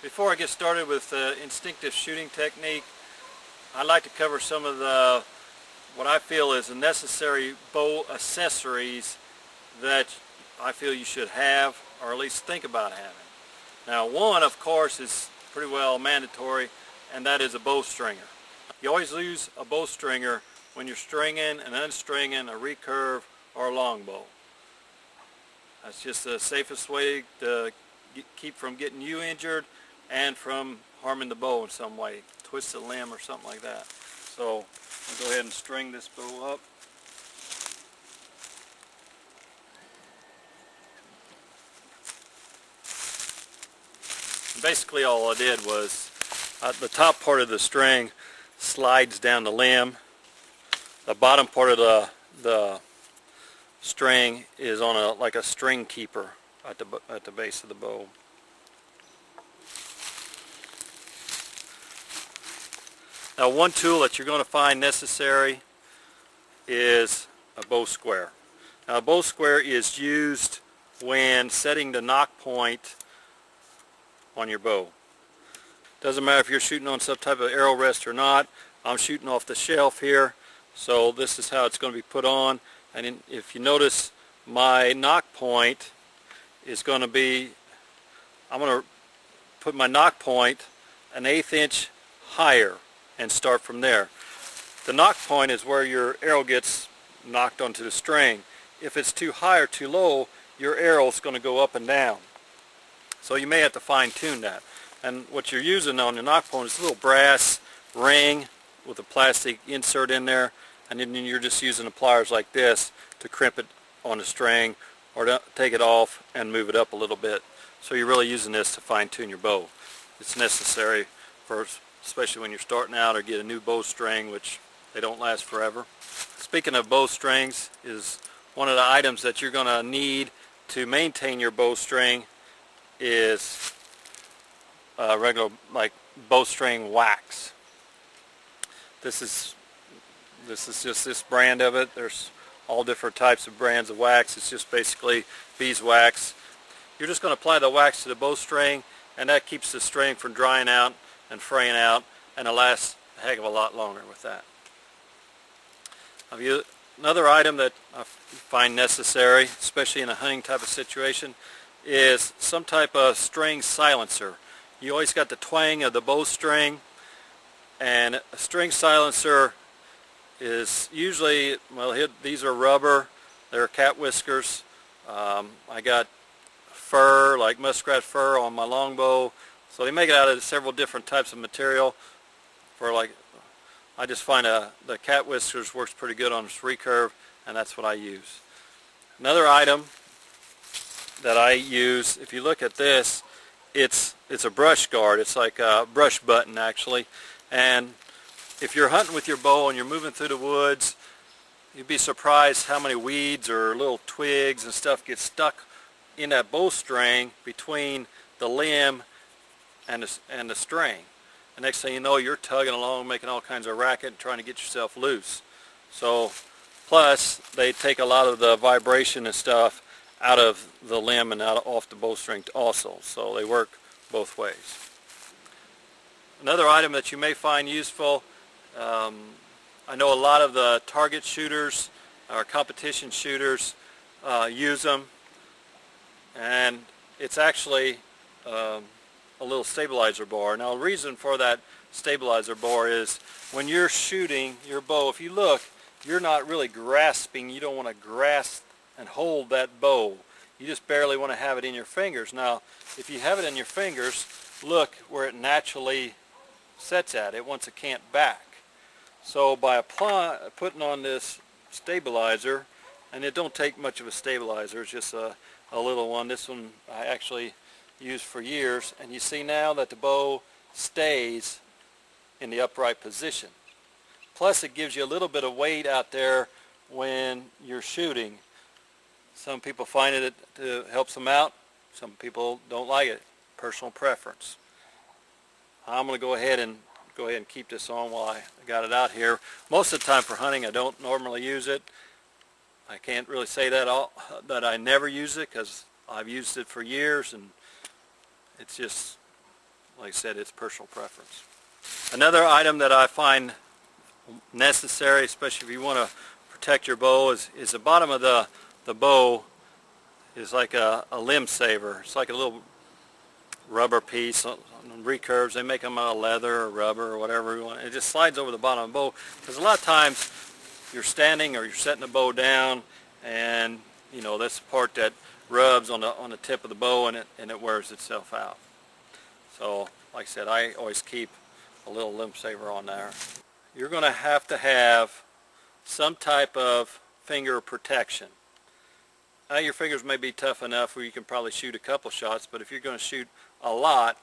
Before I get started with the instinctive shooting technique, I'd like to cover some of the what I feel is the necessary bow accessories that I feel you should have, or at least think about having. Now, one, of course, is pretty well mandatory, and that is a bow stringer. You always use a bow stringer when you're stringing and unstringing a recurve or a longbow. That's just the safest way to keep from getting you injured and from harming the bow in some way, twist a limb or something like that. So I'll go ahead and string this bow up. Basically all I did was the top part of the string slides down the limb. The bottom part of the string is on like a string keeper at the base of the bow. Now, one tool that you're going to find necessary is a bow square. Now, a bow square is used when setting the nock point on your bow. Doesn't matter if you're shooting on some type of arrow rest or not. I'm shooting off the shelf here, so this is how it's going to be put on. And if you notice, my nock point is going to be, I'm going to put my nock point an 1/8 inch higher and start from there. The nock point is where your arrow gets knocked onto the string. If it's too high or too low, your arrow is going to go up and down. So you may have to fine tune that. And what you're using on your nock point is a little brass ring with a plastic insert in there, and then you're just using the pliers like this to crimp it on the string or to take it off and move it up a little bit. So you're really using this to fine tune your bow. It's necessary for, especially when you're starting out or get a new bow string, which they don't last forever. Speaking of bow strings, is one of the items that you're going to need to maintain your bow string is regular like bowstring wax. This is just this brand of it. There's all different types of brands of wax. It's just basically beeswax. You're just going to apply the wax to the bowstring, and that keeps the string from drying out and fraying out, and it lasts a heck of a lot longer with that. Another item that I find necessary, especially in a hunting type of situation, is some type of string silencer. You always got the twang of the bowstring, and a string silencer is usually, well, these are rubber, they're cat whiskers. I got fur, like muskrat fur on my longbow, so they make it out of several different types of material. For like, I just find the cat whiskers works pretty good on this recurve, and that's what I use. Another item that I use, if you look at this, it's a brush guard. It's like a brush button actually, and if you're hunting with your bow and you're moving through the woods, you'd be surprised how many weeds or little twigs and stuff get stuck in that bowstring between the limb and the string. The next thing you know, you're tugging along, making all kinds of racket, trying to get yourself loose. So, plus they take a lot of the vibration and stuff out of the limb and off the bowstring also. So they work both ways. Another item that you may find useful, I know a lot of the target shooters or competition shooters use them, and it's actually a little stabilizer bar. Now, the reason for that stabilizer bar is when you're shooting your bow, if you look, you're not really grasping. You don't want to grasp and hold that bow. You just barely want to have it in your fingers. Now, if you have it in your fingers, look where it naturally sets at. It wants a cant back. So by putting on this stabilizer, and it don't take much of a stabilizer, it's just a little one. This one I actually used for years, and you see now that the bow stays in the upright position. Plus it gives you a little bit of weight out there when you're shooting. Some people find it helps them out. Some people don't like it. Personal preference. I'm going to go ahead and keep this on while I got it out here. Most of the time for hunting I don't normally use it. I can't really say that I never use it, because I've used it for years, and it's just like I said, it's personal preference. Another item that I find necessary, especially if you want to protect your bow, is the bottom of the bow is like a limb saver. It's like a little rubber piece on recurves. They make them out of leather or rubber or whatever you want. It just slides over the bottom of the bow, because a lot of times you're standing or you're setting the bow down, and you know that's the part that rubs on the tip of the bow, and it wears itself out. So like I said, I always keep a little limb saver on there. You're going to have some type of finger protection. Now your fingers may be tough enough where you can probably shoot a couple shots, but if you're going to shoot a lot,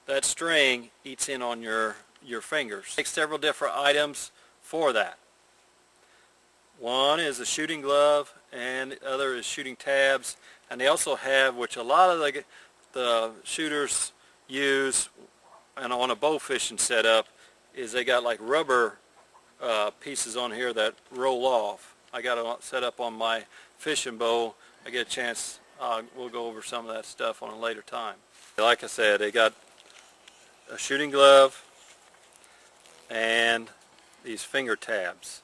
that string eats in on your fingers. Take several different items for that. One is a shooting glove, and the other is shooting tabs, and they also have, which a lot of the shooters use, and on a bow fishing setup, is they got like rubber pieces on here that roll off. I got it set up on my fishing bow. I get a chance, we'll go over some of that stuff on a later time. Like I said, they got a shooting glove and these finger tabs.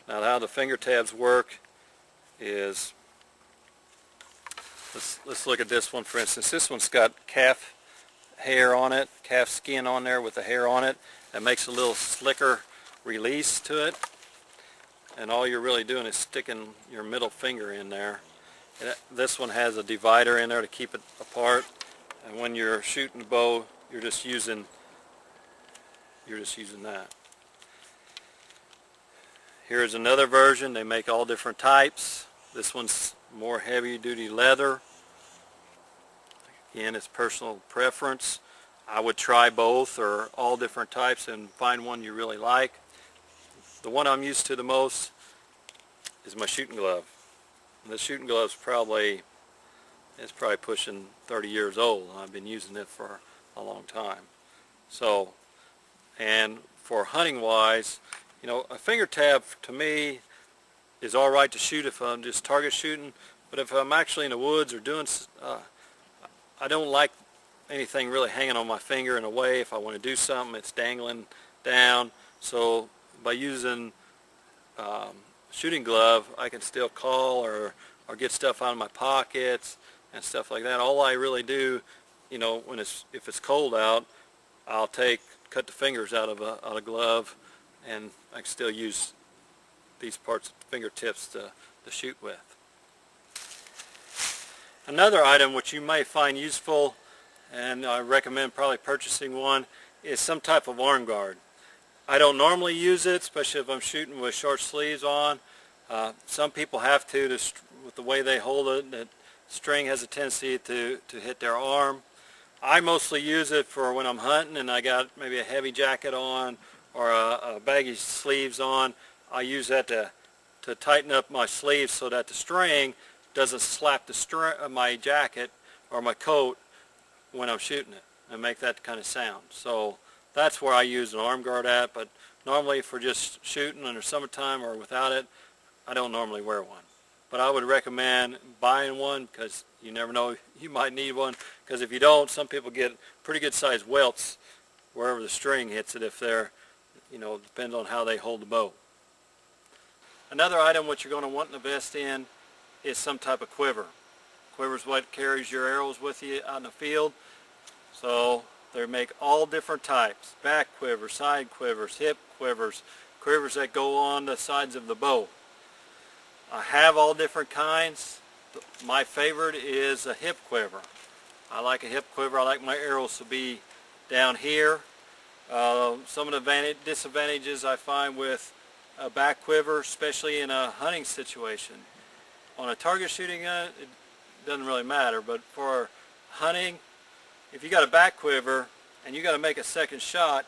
Now how the finger tabs work is, let's look at this one for instance. This one's got calf hair on it, calf skin on there with the hair on it. That makes a little slicker release to it, and all you're really doing is sticking your middle finger in there. And this one has a divider in there to keep it apart, and when you're shooting the bow, you're just using that. Here's another version. They make all different types. This one's more heavy duty leather. Again, it's personal preference. I would try both or all different types and find one you really like. The one I'm used to the most is my shooting glove. And the shooting glove's probably pushing 30 years old. I've been using it for a long time. So, and for hunting wise, you know, a finger tab to me is all right to shoot if I'm just target shooting, but if I'm actually in the woods or doing, I don't like anything really hanging on my finger in a way. If I want to do something, it's dangling down. So by using shooting glove, I can still call or get stuff out of my pockets and stuff like that. All I really do, you know, if it's cold out, I'll cut the fingers out of a glove, and I can still use these parts of the fingertips to shoot with. Another item which you may find useful, and I recommend probably purchasing one, is some type of arm guard. I don't normally use it, especially if I'm shooting with short sleeves on. Some people have to with the way they hold it. The string has a tendency to hit their arm. I mostly use it for when I'm hunting and I got maybe a heavy jacket on or a baggy sleeves on. I use that to tighten up my sleeves so that the string doesn't slap my jacket or my coat when I'm shooting it and make that kind of sound. So that's where I use an arm guard at, but normally for just shooting in the summertime or without it, I don't normally wear one. But I would recommend buying one, because you never know, you might need one, because if you don't, some people get pretty good sized welts wherever the string hits it, if they're, you know, depends on how they hold the bow. Another item which you're going to want to invest in is some type of quiver. Quiver is what carries your arrows with you out in the field. So they make all different types: back quivers, side quivers, hip quivers, quivers that go on the sides of the bow. I have all different kinds. My favorite is a hip quiver. I like a hip quiver. I like my arrows to be down here. Some of the disadvantages I find with a back quiver, especially in a hunting situation. On a target shooting gun, it doesn't really matter, but for hunting, if you got a back quiver and you got to make a second shot,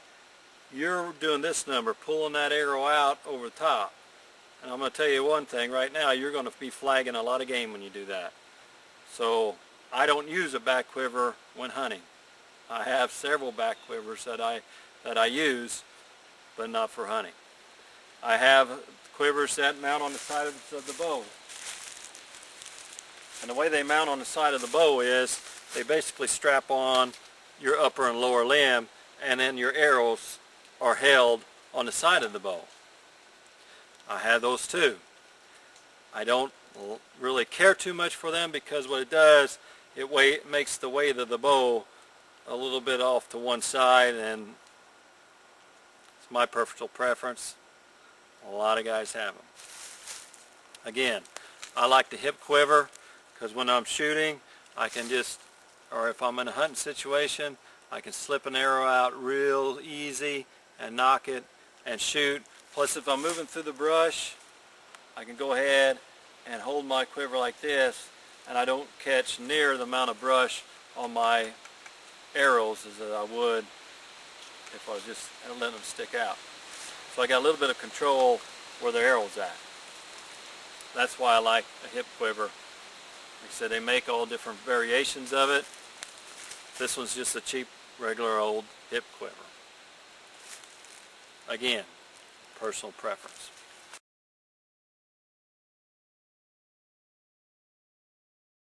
you're doing this number, pulling that arrow out over the top. And I'm going to tell you one thing right now, you're going to be flagging a lot of game when you do that. So I don't use a back quiver when hunting. I have several back quivers that I use, but not for hunting. I have quivers that mount on the side of the bow. And the way they mount on the side of the bow is they basically strap on your upper and lower limb, and then your arrows are held on the side of the bow. I have those too. I don't really care too much for them because what it does, it makes the weight of the bow a little bit off to one side, and it's my personal preference. A lot of guys have them. Again, I like the hip quiver because when I'm shooting, I can just, or if I'm in a hunting situation, I can slip an arrow out real easy and knock it and shoot. Plus, if I'm moving through the brush, I can go ahead and hold my quiver like this, and I don't catch near the amount of brush on my arrows as I would if I was just letting them stick out. So I got a little bit of control where the arrow's at. That's why I like a hip quiver. Like I said, they make all different variations of it. This one's just a cheap, regular old hip quiver. Again, personal preference.